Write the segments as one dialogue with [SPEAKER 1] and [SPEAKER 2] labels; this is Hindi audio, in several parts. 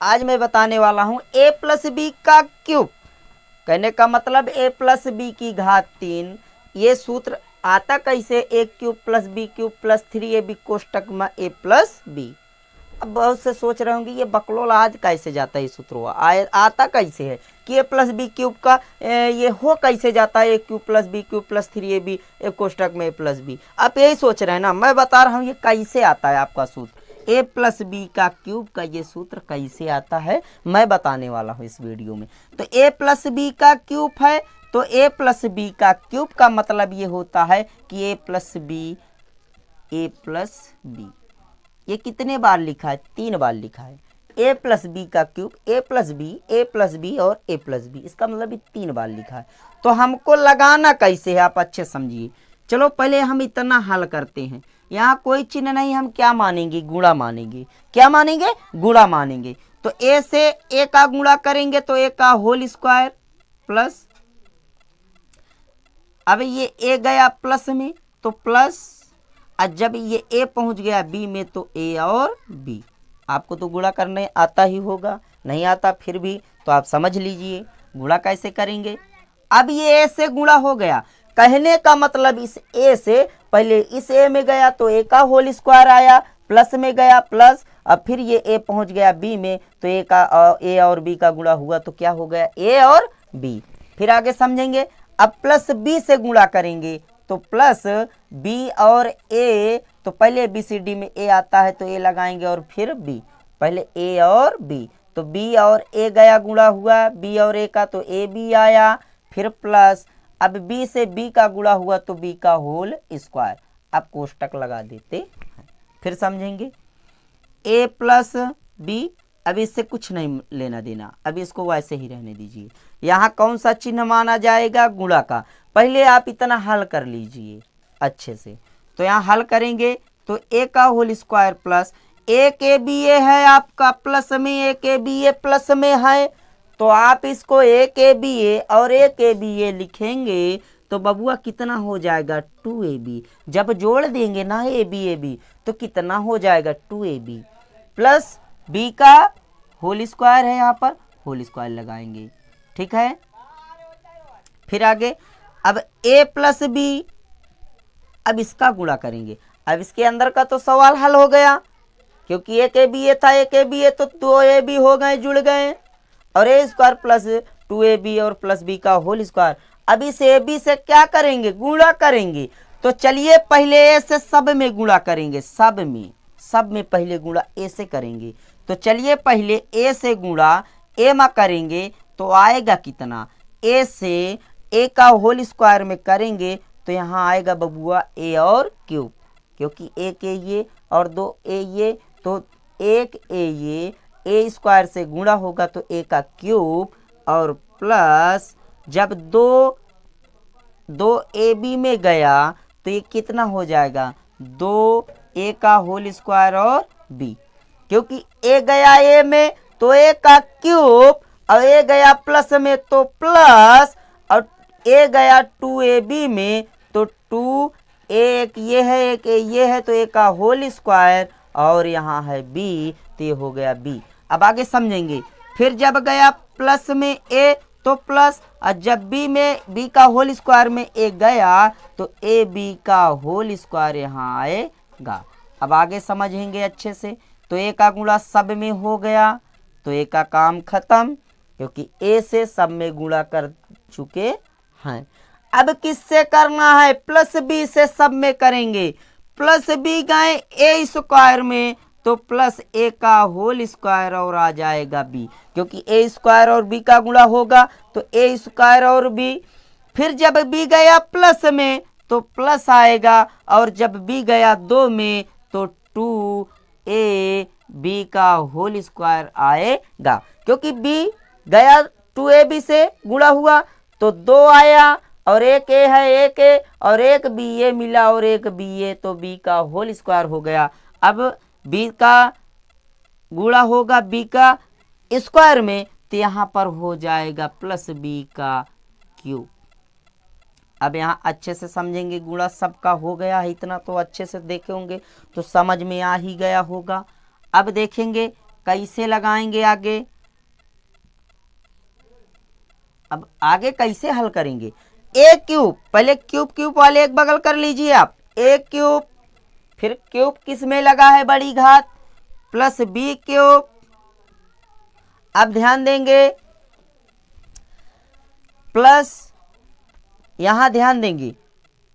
[SPEAKER 1] आज मैं बताने वाला हूँ a प्लस बी का क्यूब। कहने का मतलब a प्लस बी की घात 3। ये सूत्र आता कैसे, a cube plus B cube plus 3ab कोष्टक में a प्लस बी। अब बहुत से सोच रहे होंगे ये बकलोल आज कैसे जाता है, ये सूत्र आता कैसे है कि a प्लस बी क्यूब का ये हो कैसे जाता है, a cube plus B cube plus 3ab एक कोष्टक में a प्लस बी। आप यही सोच रहे हैं ना, मैं बता रहा हूँ ये कैसे आता है आपका सूत्र। a प्लस बी का क्यूब का ये सूत्र कैसे आता है मैं बताने वाला हूँ इस वीडियो में। तो a प्लस बी का क्यूब है, तो a प्लस बी का क्यूब का मतलब ये होता है कि a प्लस बी ये कितने बार लिखा है, 3 बार लिखा है। a प्लस बी का क्यूब a प्लस बी और a प्लस बी, इसका मतलब 3 बार लिखा है। तो हमको लगाना कैसे है आप अच्छे समझिए। चलो पहले हम इतना हल करते हैं। यहाँ कोई चिन्ह नहीं, हम क्या मानेंगे, गुणा मानेंगे। क्या मानेंगे, गुणा मानेंगे। तो a से a का गुणा करेंगे तो a का होल स्क्वायर प्लस, अब ये a गया प्लस में तो प्लस, और जब ये a पहुंच गया b में तो a और b। आपको तो गुणा करने आता ही होगा, नहीं आता फिर भी तो आप समझ लीजिए गुणा कैसे करेंगे। अब ये a से गुणा हो गया, कहने का मतलब इस a से पहले इस a में गया तो a का होल स्क्वायर आया, प्लस में गया प्लस, अब फिर ये a पहुंच गया b में तो a और b का गुणा हुआ तो क्या हो गया, a और b। फिर आगे समझेंगे। अब प्लस b से गुणा करेंगे तो प्लस b और a, तो पहले BCD में a आता है तो a लगाएंगे और फिर b, पहले a और b, तो b और a गया गुणा हुआ b और a का तो a b आया, फिर प्लस, अब b से b का गुणा हुआ तो b का होल स्क्वायर। अब कोष्टक लगा देते हैं, फिर समझेंगे। a प्लस b, अब इससे कुछ नहीं लेना देना, अब इसको वैसे ही रहने दीजिए। यहाँ कौन सा चिन्ह माना जाएगा, गुणा का। पहले आप इतना हल कर लीजिए अच्छे से। तो यहाँ हल करेंगे तो a का होल स्क्वायर प्लस एक ए बी ए है आपका प्लस में, एक ए बी ए प्लस में है तो आप इसको एक ए बी ए और एक ए बी ए लिखेंगे तो बबुआ कितना हो जाएगा, 2ab। जब जोड़ देंगे ना ए बी तो कितना हो जाएगा, 2ab प्लस b का होल स्क्वायर है, यहाँ पर होल स्क्वायर लगाएंगे, ठीक है। फिर आगे अब a प्लस बी, अब इसका गुणा करेंगे। अब इसके अंदर का तो सवाल हल हो गया क्योंकि एक ए बी ए था, एक ए बी ए तो 2ab हो गए, जुड़ गए, और a स्क्वायर प्लस 2ab और प्लस b का होल स्क्वायर। अब इस ए बी से क्या करेंगे, गुणा करेंगे। तो चलिए पहले a से सब में गुणा करेंगे, सब में पहले गुणा a से करेंगे। तो चलिए पहले a से गुणा a में करेंगे तो आएगा कितना, a से a का होल स्क्वायर में करेंगे तो यहाँ आएगा बबुआ a और क्यूब, क्योंकि एक ए ये और 2a ये तो एक ए ये, a स्क्वायर से गुणा होगा तो a का क्यूब और प्लस, जब दो ए बी में गया तो ये कितना हो जाएगा, 2a का होल स्क्वायर और b, क्योंकि a गया a में तो a का क्यूब और a गया प्लस में तो प्लस, और a गया 2ab में तो 2, एक ये है एक ये है तो a का होल स्क्वायर और यहाँ है b तो ये हो गया b। अब आगे समझेंगे। फिर जब गया प्लस में a तो प्लस, और जब b में b का होल स्क्वायर में a गया तो a b का होल स्क्वायर यहाँ आएगा। अब आगे समझेंगे अच्छे से। तो a का गुणा सब में हो गया तो a का काम खत्म, क्योंकि a से सब में गुणा कर चुके हैं। अब किससे करना है, प्लस b से सब में करेंगे। प्लस b गए a स्क्वायर में तो प्लस a का होल स्क्वायर और आ जाएगा b, क्योंकि a स्क्वायर और b का गुणा होगा तो a स्क्वायर और b। फिर जब b गया प्लस में तो प्लस आएगा, और जब b गया 2 में तो 2ab का होल स्क्वायर आएगा, क्योंकि b गया 2ab से गुणा हुआ तो 2 आया, और एक ए है एक ए और एक बी ए मिला और एक बी ए तो b का होल स्क्वायर हो गया। अब b का गुणा होगा b का स्क्वायर में तो यहाँ पर हो जाएगा प्लस b का क्यूब। अब यहाँ अच्छे से समझेंगे, गुणा सबका हो गया है, इतना तो अच्छे से देखे होंगे तो समझ में आ ही गया होगा। अब देखेंगे कैसे लगाएंगे आगे? अब आगे कैसे हल करेंगे? ए क्यूब, पहले क्यूब क्यूब वाले एक बगल कर लीजिए आप, ए क्यूब, फिर क्यूब किस में लगा है? बड़ी घात, प्लस बी क्यूब। अब ध्यान देंगे, प्लस यहां ध्यान देंगे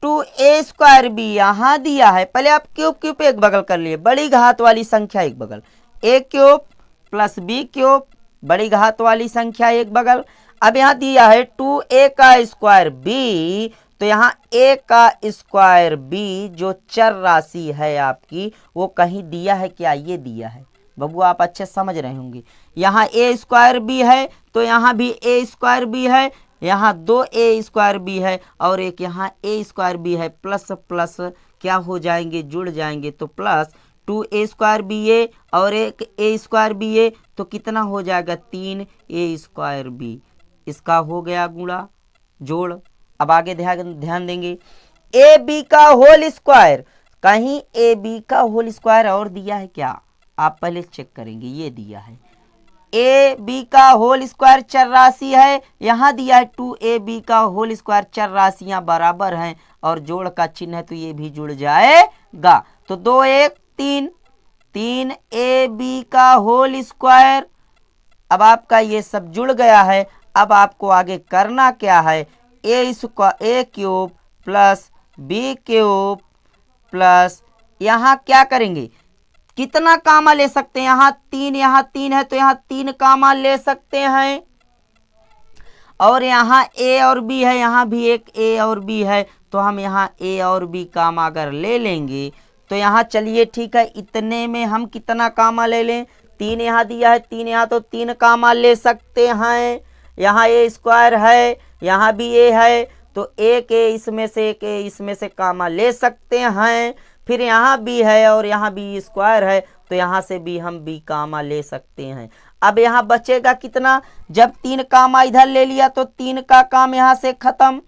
[SPEAKER 1] 2a² बी यहां दिया है, पहले आप क्यूब क्यूब एक बगल कर लिए, बड़ी घात वाली संख्या एक बगल, ए क्यूब प्लस बी क्यूब, बड़ी घात वाली संख्या एक बगल। अब यहां दिया है 2a² बी, तो यहाँ a² बी जो चर राशि है आपकी, वो कहीं दिया है क्या? ये दिया है बबू, आप अच्छे समझ रहे होंगे। यहाँ a² बी है तो यहाँ भी a² बी है, यहाँ 2a² बी है और एक यहाँ a² बी है, प्लस प्लस क्या हो जाएंगे? जुड़ जाएंगे, तो प्लस 2a² बी ए और एक a² बी ए, तो कितना हो जाएगा? 3a² B. इसका हो गया गुणा जोड़। अब आगे ध्यान देंगे, ए बी का होल स्क्वायर, कहीं ए बी का होल स्क्वायर और दिया है क्या? आप पहले चेक करेंगे, ये दिया है ए बी का होल स्क्वायर चर राशि है, यहां दिया है 2ab का होल स्क्वायर, चर राशियां बराबर हैं और जोड़ का चिन्ह है तो ये भी जुड़ जाएगा, तो 2 1 3, 3ab का होल स्क्वायर। अब आपका ये सब जुड़ गया है। अब आपको आगे करना क्या है? A cube plus B cube plus यहाँ क्या करेंगे? कितना कामा ले सकते हैं? यहाँ 3 है तो यहाँ 3 कामा ले सकते हैं, और यहाँ ए और बी है, यहाँ भी एक ए और बी है, तो हम यहाँ ए और बी कामा अगर ले लेंगे तो यहाँ चलिए ठीक है, इतने में हम कितना कामा ले लें? 3 यहाँ दिया है, 3 यहाँ, तो 3 कामा ले सकते हैं। यहाँ a² है, यहाँ भी ए है, तो एक ए इसमें से, एक ए इसमें से कामा ले सकते हैं। फिर यहाँ बी है और यहाँ b² है, तो यहाँ से भी हम b कामा ले सकते हैं। अब यहाँ बचेगा कितना? जब 3 कामा इधर ले लिया तो 3 का काम यहाँ से खत्म,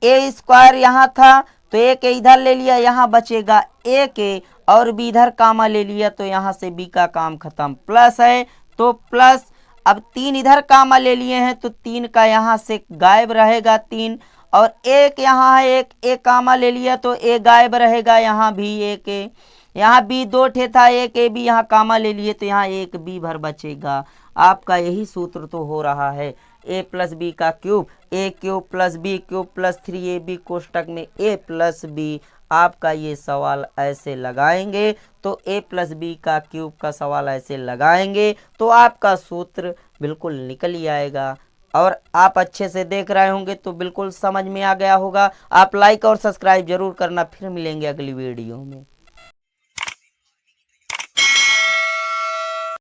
[SPEAKER 1] a² यहाँ था तो एक इधर ले लिया, यहाँ बचेगा एक ए और बी इधर कामा ले लिया, तो यहाँ से बी का काम खत्म, प्लस है तो प्लस। अब 3 इधर कामा ले लिए हैं तो 3 का यहाँ से गायब रहेगा 3, और एक यहाँ है, एक ए कामा ले लिया तो ए गायब रहेगा, यहाँ भी एक ए, यहाँ बी 2 ठे था, एक ए बी यहाँ कामा ले लिए तो यहाँ एक बी भर बचेगा। आपका यही सूत्र तो हो रहा है, ए प्लस बी का cube, A cube plus B cube plus 3ab कोष्टक में ए प्लस बी। आपका ये सवाल ऐसे लगाएंगे तो ए प्लस बी का क्यूब का सवाल ऐसे लगाएंगे तो आपका सूत्र बिल्कुल निकल ही आएगा। और आप अच्छे से देख रहे होंगे तो बिल्कुल समझ में आ गया होगा। आप लाइक और सब्सक्राइब जरूर करना। फिर मिलेंगे अगली वीडियो में।